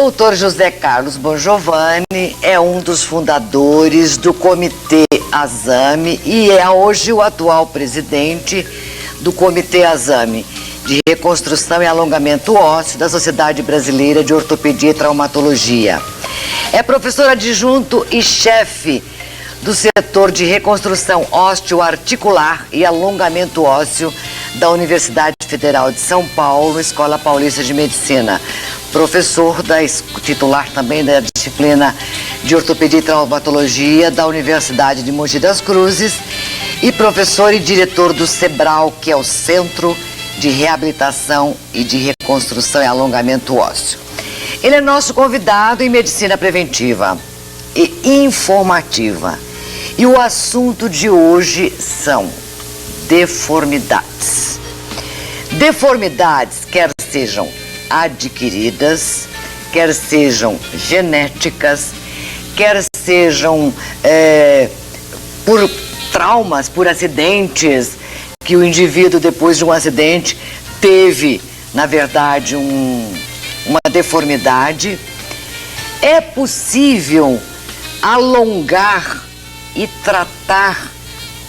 Doutor José Carlos Bongiovanni é um dos fundadores do Comitê Azame e é hoje o atual presidente do Comitê Azame de Reconstrução e Alongamento Ósseo da Sociedade Brasileira de Ortopedia e Traumatologia. É professor adjunto e chefe do setor de reconstrução osteoarticular e alongamento ósseo da Universidade Federal de São Paulo, Escola Paulista de Medicina. Professor titular também da disciplina de ortopedia e traumatologia da Universidade de Mogi das Cruzes e professor e diretor do SEBRAL, que é o Centro de Reabilitação e de Reconstrução e Alongamento Ósseo. Ele é nosso convidado em medicina preventiva e informativa. E o assunto de hoje são deformidades. Deformidades, quer sejam adquiridas, quer sejam genéticas, quer sejam por traumas, por acidentes, que o indivíduo, depois de um acidente, teve, na verdade, uma deformidade. É possível alongar e tratar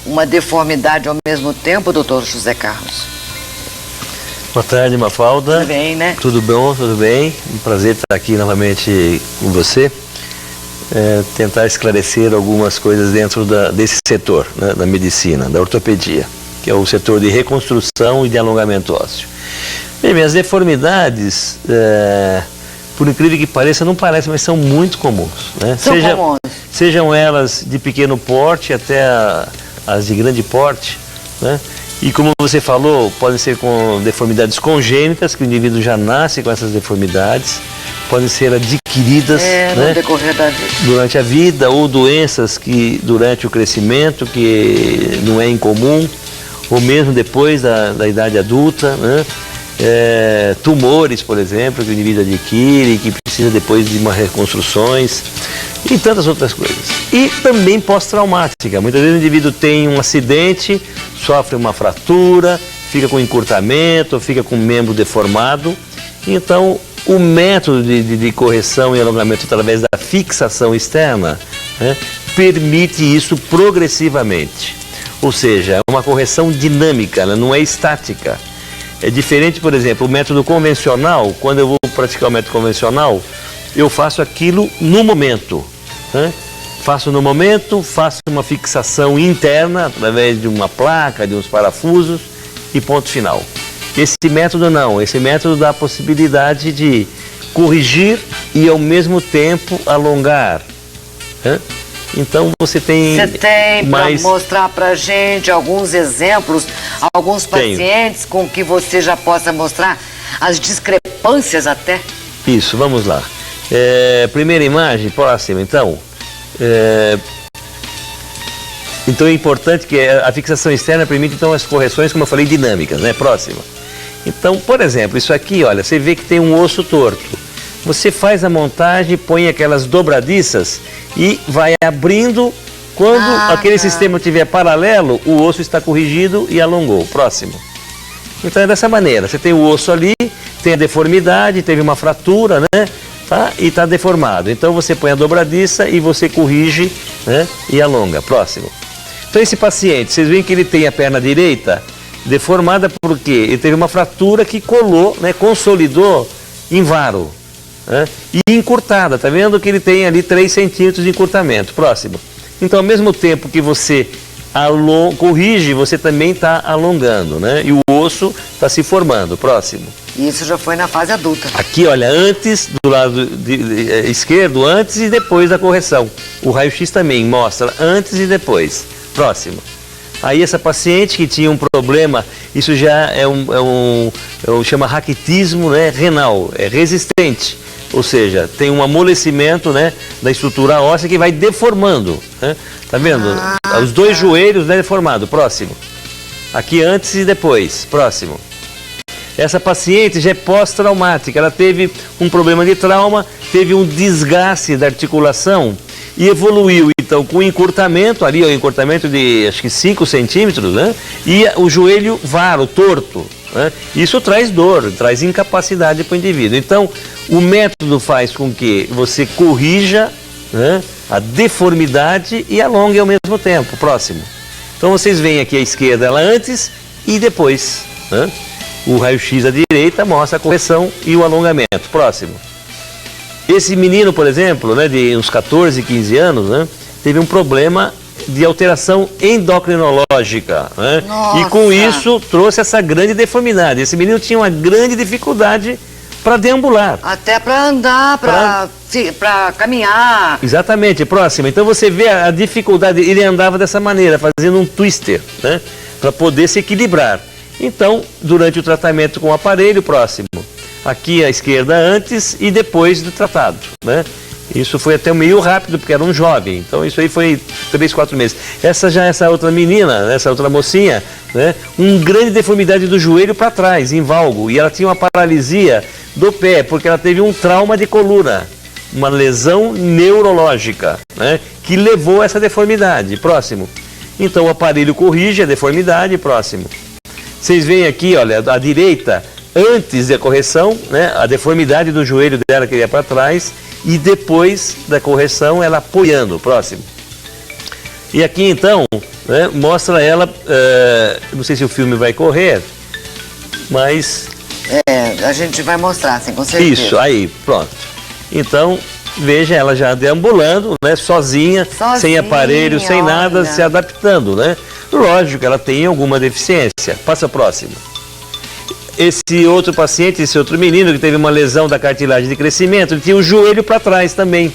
uma deformidade ao mesmo tempo, doutor José Carlos? Boa tarde, Mafalda. Tudo bem, né? Tudo bom, tudo bem. Um prazer estar aqui novamente com você. Tentar esclarecer algumas coisas dentro desse setor, né, da medicina, da ortopedia, que é o setor de reconstrução e de alongamento ósseo. Bem, as deformidades, por incrível que pareça, não parecem, mas são muito comuns, né? Comuns. Sejam elas de pequeno porte até as de grande porte, né? E como você falou, podem ser com deformidades congênitas, que o indivíduo já nasce com essas deformidades, podem ser adquiridas, no decorrer da vida, durante a vida, ou doenças que durante o crescimento, que não é incomum, ou mesmo depois da idade adulta, né? Tumores, por exemplo, que o indivíduo adquire, que precisa depois de uma reconstruções, e tantas outras coisas. E também pós-traumática. Muitas vezes o indivíduo tem um acidente, sofre uma fratura, fica com encurtamento, fica com o membro deformado. Então, o método de correção e alongamento através da fixação externa, né, permite isso progressivamente. Ou seja, é uma correção dinâmica, ela não é estática. É diferente, por exemplo, o método convencional. Quando eu vou praticar o método convencional, eu faço aquilo no momento, né? Faço no momento, faço uma fixação interna através de uma placa, de uns parafusos e ponto final. Esse método não, esse método dá a possibilidade de corrigir e ao mesmo tempo alongar, né? Então você tem mais... para mostrar pra gente alguns exemplos, alguns pacientes com que você já possa mostrar as discrepâncias até? Isso, vamos lá. Primeira imagem, próxima, então. Então é importante que a fixação externa permite então as correções, como eu falei, dinâmicas, né? Próxima. Então, por exemplo, isso aqui, olha, você vê que tem um osso torto. Você faz a montagem, põe aquelas dobradiças e vai abrindo. Quando aquele sistema estiver paralelo, o osso está corrigido e alongou. Próximo. Então é dessa maneira. Você tem o osso ali, tem a deformidade, teve uma fratura, né? Tá? E está deformado. Então você põe a dobradiça e você corrige, né? E alonga. Próximo. Então esse paciente, vocês veem que ele tem a perna direita deformada porque ele teve uma fratura que colou, né? Consolidou em varo. Né? E encurtada, tá vendo que ele tem ali 3 centímetros de encurtamento. Próximo. Então, ao mesmo tempo que você corrige, você também está alongando, né? E o osso está se formando. Próximo. Isso já foi na fase adulta. Aqui, olha, antes, do lado esquerdo, antes e depois da correção. O raio-x também mostra antes e depois. Próximo. Aí essa paciente que tinha um problema, isso já chama raquitismo, né, renal, é resistente. Ou seja, tem um amolecimento, né, da estrutura óssea que vai deformando, né? Tá vendo? Os dois joelhos, né, deformados. Próximo. Aqui antes e depois. Próximo. Essa paciente já é pós-traumática. Ela teve um problema de trauma, teve um desgaste da articulação e evoluiu, então, com encurtamento, ali, o encurtamento de, acho que 5 centímetros, né? E o joelho varo, torto, né? Isso traz dor, traz incapacidade para o indivíduo. Então, O método faz com que você corrija, né, a deformidade e alongue ao mesmo tempo. Próximo. Então vocês veem aqui à esquerda ela antes e depois, né? O raio-x à direita mostra a correção e o alongamento. Próximo. Esse menino, por exemplo, né, de uns 14, 15 anos, né, teve um problema de alteração endocrinológica, né? E com isso trouxe essa grande deformidade. Esse menino tinha uma grande dificuldade para deambular. Até para andar, para caminhar. Exatamente, próximo. Então você vê a dificuldade, ele andava dessa maneira, fazendo um twister, né, para poder se equilibrar. Então, durante o tratamento com o aparelho, próximo, aqui à esquerda antes e depois do tratado, né? Isso foi até meio rápido, porque era um jovem, então isso aí foi 3, 4 meses. Essa outra menina, essa outra mocinha, né, uma grande deformidade do joelho para trás, em valgo, e ela tinha uma paralisia do pé, porque ela teve um trauma de coluna, uma lesão neurológica, né, que levou a essa deformidade. Próximo. Então o aparelho corrige a deformidade. Próximo. Vocês veem aqui, olha, à direita, antes da correção, né, a deformidade do joelho dela que ia para trás, e depois da correção ela apoiando. Próximo. E aqui então, né, mostra ela, não sei se o filme vai correr, mas... a gente vai mostrar, sim, com certeza. Isso, aí, pronto. Então, veja ela já deambulando, né, sozinha, sem aparelho, sem nada, se adaptando, né? Lógico, ela tem alguma deficiência. Passa próximo. Esse outro paciente, esse outro menino que teve uma lesão da cartilagem de crescimento, ele tinha o joelho para trás também,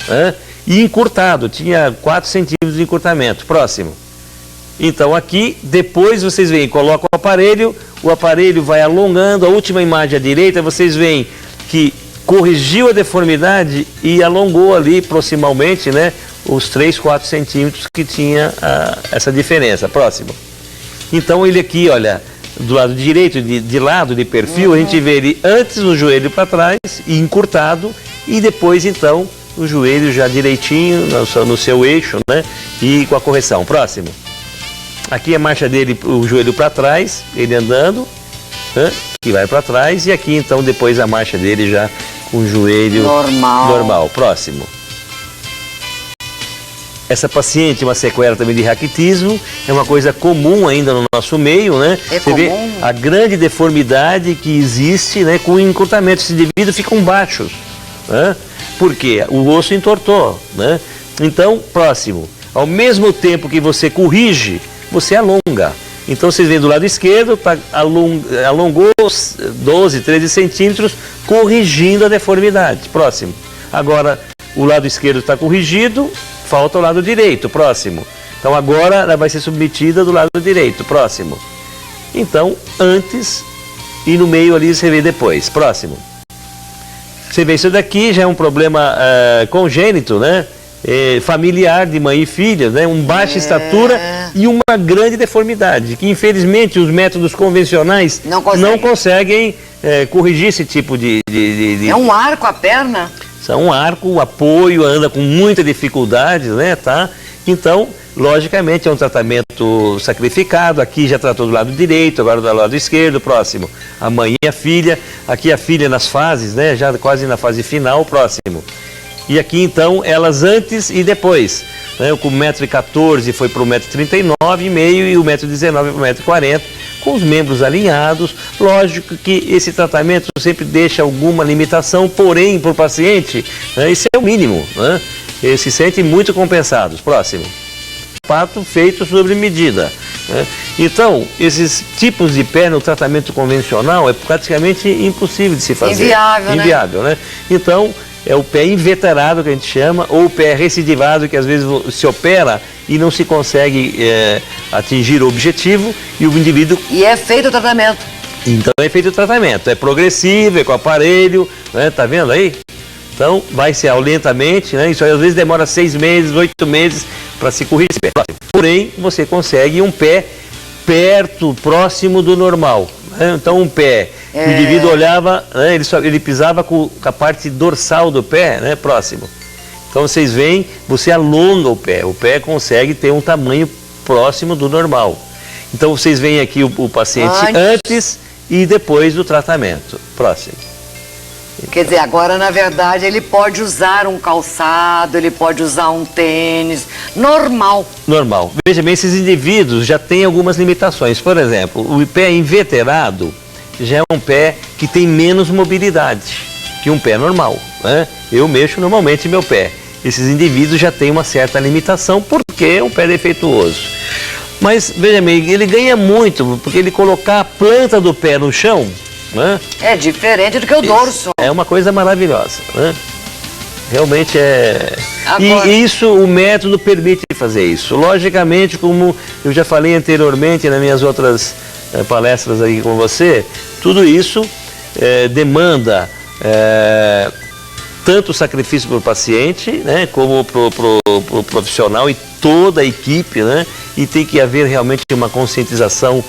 né? E encurtado, tinha 4 centímetros de encurtamento. Próximo. Então aqui, depois vocês veem, coloca o aparelho vai alongando, a última imagem à direita, vocês veem que corrigiu a deformidade e alongou ali proximalmente, né, os 3, 4 centímetros que tinha essa diferença. Próximo. Então ele aqui, olha, do lado direito, de lado, de perfil, a gente vê ele antes o joelho para trás e encurtado, e depois então o joelho já direitinho no seu eixo, né, e com a correção. Próximo. Aqui a marcha dele, o joelho para trás, ele andando, né, que vai para trás, e aqui então depois a marcha dele já com o joelho normal. Próximo. Essa paciente, uma sequela também de raquitismo, é uma coisa comum ainda no nosso meio, né? Você vê a grande deformidade que existe, né, com encurtamento. Esses indivíduos ficam baixos, né? Por quê? O osso entortou, né? Então, próximo. Ao mesmo tempo que você corrige, você alonga. Então vocês veem do lado esquerdo, alongou 12, 13 centímetros, corrigindo a deformidade. Próximo. Agora, o lado esquerdo está corrigido, falta o lado direito. Próximo. Então agora ela vai ser submetida do lado direito. Próximo. Então, antes e no meio ali você vê depois. Próximo. Você vê isso daqui, já é um problema congênito, né? Familiar de mãe e filha, né? Baixa estatura e uma grande deformidade, que infelizmente os métodos convencionais não conseguem corrigir esse tipo de... É um arco a perna? É um arco, o apoio, anda com muita dificuldade, né, tá? Então, logicamente, é um tratamento sacrificado. Aqui já tratou do lado direito, agora do lado esquerdo. Próximo. A mãe e a filha. Aqui a filha nas fases, né, já quase na fase final. Próximo. E aqui, então, elas antes e depois. Né, com 1,14 m foi para o 1,39 m e o 1,19 m para o 1,40 m, com os membros alinhados. Lógico que esse tratamento sempre deixa alguma limitação, porém, para o paciente, né, isso é o mínimo, né? Eles se sentem muito compensados. Próximo. Sapato feito sobre medida, né? Então, esses tipos de pé no tratamento convencional é praticamente impossível de se fazer. Inviável, né? Então, é o pé inveterado que a gente chama, ou o pé recidivado, que às vezes se opera e não se consegue atingir o objetivo, e o indivíduo... E é feito o tratamento. Então é feito o tratamento, é progressivo, é com aparelho, né? Tá vendo aí? Então vai-se lentamente, né? Isso aí, às vezes demora 6 meses, 8 meses para se corrigir esse pé. Porém, você consegue um pé próximo do normal. Então um pé, o indivíduo olhava, né, ele pisava com a parte dorsal do pé, né, próximo. Então vocês veem, você alonga o pé consegue ter um tamanho próximo do normal. Então vocês veem aqui o paciente antes e depois do tratamento. Próximo. Quer dizer, agora na verdade ele pode usar um calçado, ele pode usar um tênis, normal. Normal. Veja bem, esses indivíduos já têm algumas limitações. Por exemplo, o pé inveterado já é um pé que tem menos mobilidade que um pé normal, né? Eu mexo normalmente meu pé. Esses indivíduos já têm uma certa limitação porque é um pé defeituoso. Mas, veja bem, ele ganha muito porque ele colocar a planta do pé no chão, né? É diferente do que o dorso. É uma coisa maravilhosa, né? Realmente é... Agora... E isso, o método permite fazer isso. Logicamente, como eu já falei anteriormente nas minhas outras palestras aqui com você, tudo isso demanda tanto sacrifício para o paciente, né, como para o profissional e toda a equipe, né? E tem que haver realmente uma conscientização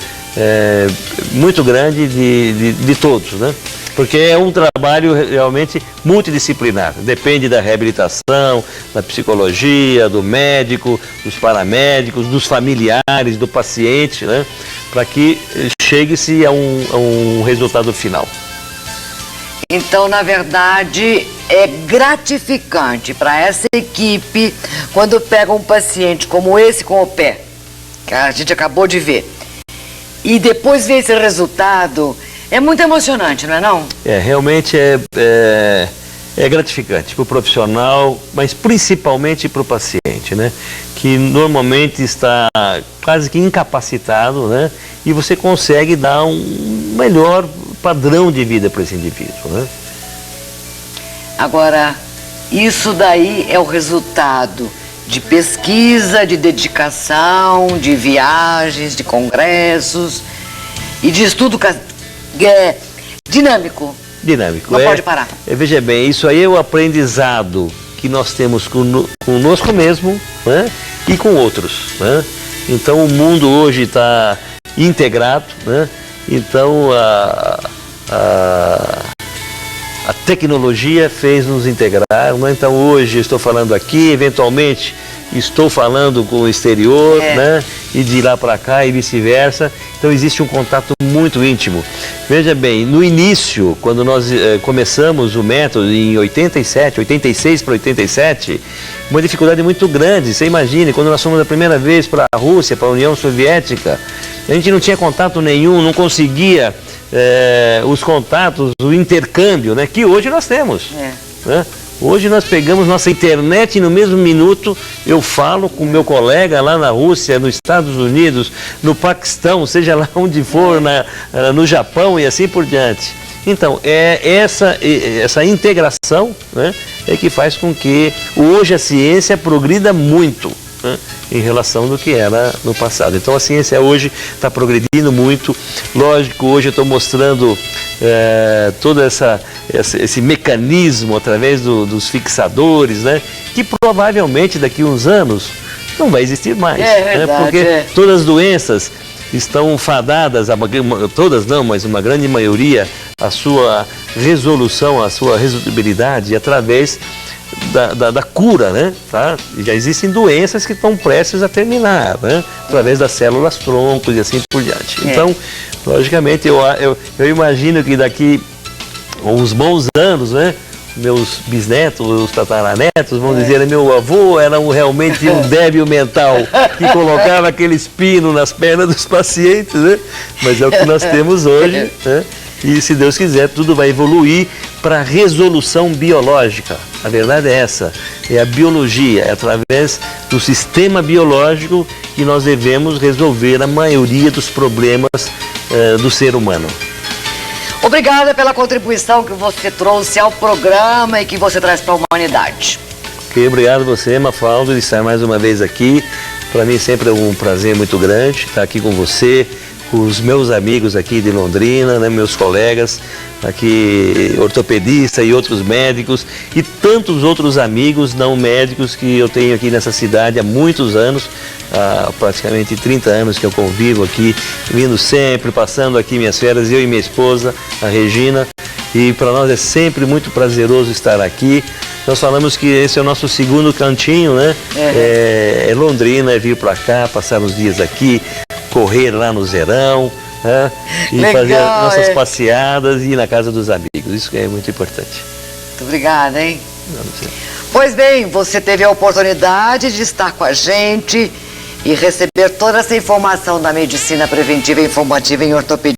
muito grande de todos, né? Porque é um trabalho realmente multidisciplinar. Depende da reabilitação, da psicologia, do médico, dos paramédicos, dos familiares, do paciente, né? Para que chegue-se a um resultado final. Então, na verdade, é gratificante para essa equipe quando pega um paciente como esse com o pé, que a gente acabou de ver, e depois vê esse resultado. É muito emocionante, não é não? Realmente é gratificante para o profissional, mas principalmente para o paciente, né? Que normalmente está quase que incapacitado, né? E você consegue dar um melhor padrão de vida para esse indivíduo, né? Agora, isso daí é o resultado de pesquisa, de dedicação, de viagens, de congressos e de estudo dinâmico. Dinâmico. Não pode parar. Veja bem, isso aí é o aprendizado que nós temos conosco mesmo, né? E com outros, né? Então o mundo hoje está integrado, né? Então a tecnologia fez nos integrar, né? Então hoje eu estou falando aqui, eventualmente estou falando com o exterior, né? E de lá para cá e vice-versa. Então existe um contato muito íntimo. Veja bem, no início, quando nós começamos o método em 86 para 87, uma dificuldade muito grande. Você imagine, quando nós fomos a primeira vez para a Rússia, para a União Soviética, a gente não tinha contato nenhum, não conseguia os contatos, o intercâmbio, né? Que hoje nós temos. Né? Hoje nós pegamos nossa internet e no mesmo minuto eu falo com meu colega lá na Rússia, nos Estados Unidos, no Paquistão, seja lá onde for, no Japão e assim por diante. Então, essa integração, né, é que faz com que hoje a ciência progrida muito, né, em relação do que era no passado. Então a ciência hoje está progredindo muito. Lógico, hoje eu estou mostrando todo esse mecanismo através dos fixadores, né, que provavelmente daqui a uns anos não vai existir mais. Verdade, né, porque todas as doenças estão fadadas, todas não, mas uma grande maioria, a sua resolução, a sua resolutibilidade através da cura, né? Tá? Já existem doenças que estão prestes a terminar, né? Através das células troncos e assim por diante. Então, logicamente, eu imagino que daqui a uns bons anos, né? Meus bisnetos, os tataranetos vão dizer, meu avô era realmente um débil mental que colocava aqueles pinos nas pernas dos pacientes, né? Mas é o que nós temos hoje, né? E se Deus quiser, tudo vai evoluir para a resolução biológica. A verdade é essa, é a biologia, é através do sistema biológico que nós devemos resolver a maioria dos problemas do ser humano. Obrigada pela contribuição que você trouxe ao programa e que você traz para a humanidade. Ok, obrigado a você, Mafalda, de estar mais uma vez aqui. Para mim sempre é um prazer muito grande estar aqui com você, com os meus amigos aqui de Londrina, né, meus colegas aqui, ortopedistas e outros médicos e tantos outros amigos não médicos que eu tenho aqui nessa cidade há muitos anos, há praticamente 30 anos que eu convivo aqui, vindo sempre, passando aqui minhas férias, eu e minha esposa, a Regina, e para nós é sempre muito prazeroso estar aqui. Nós falamos que esse é o nosso segundo cantinho, né? É Londrina, é vir para cá, passar uns dias aqui, correr lá no Zerão, né? E Legal, fazer as nossas é. passeadas e ir na casa dos amigos. Isso que é muito importante. Muito obrigada, hein? Não sei. Pois bem, você teve a oportunidade de estar com a gente e receber toda essa informação da medicina preventiva e informativa em ortopedia.